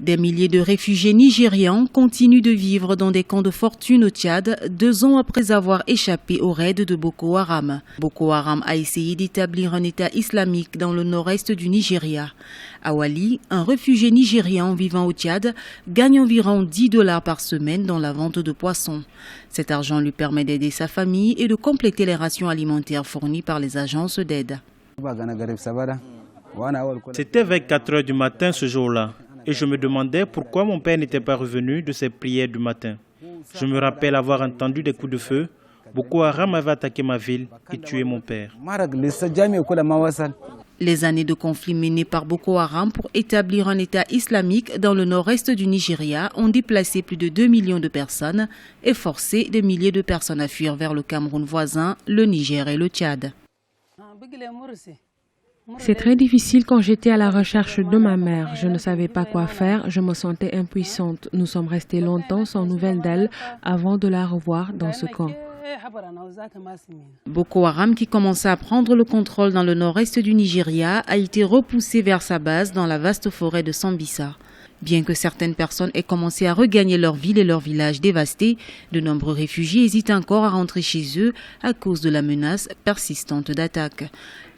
Des milliers de réfugiés nigérians continuent de vivre dans des camps de fortune au Tchad 2 ans après avoir échappé au raid de Boko Haram. Boko Haram a essayé d'établir un État islamique dans le nord-est du Nigeria. Awali, un réfugié nigérian vivant au Tchad, gagne environ $10 par semaine dans la vente de poissons. Cet argent lui permet d'aider sa famille et de compléter les rations alimentaires fournies par les agences d'aide. C'était vers 4 heures du matin ce jour-là. Et je me demandais pourquoi mon père n'était pas revenu de ses prières du matin. Je me rappelle avoir entendu des coups de feu. Boko Haram avait attaqué ma ville et tué mon père. Les années de conflit menées par Boko Haram pour établir un État islamique dans le nord-est du Nigeria ont déplacé plus de 2 millions de personnes et forcé des milliers de personnes à fuir vers le Cameroun voisin, le Niger et le Tchad. C'est très difficile quand j'étais à la recherche de ma mère. Je ne savais pas quoi faire, je me sentais impuissante. Nous sommes restés longtemps sans nouvelles d'elle avant de la revoir dans ce camp. Boko Haram, qui commençait à prendre le contrôle dans le nord-est du Nigeria, a été repoussé vers sa base dans la vaste forêt de Sambisa. Bien que certaines personnes aient commencé à regagner leur ville et leur village dévastés, de nombreux réfugiés hésitent encore à rentrer chez eux à cause de la menace persistante d'attaques.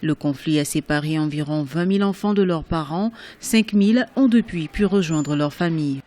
Le conflit a séparé environ 20 000 enfants de leurs parents. 5 000 ont depuis pu rejoindre leur famille.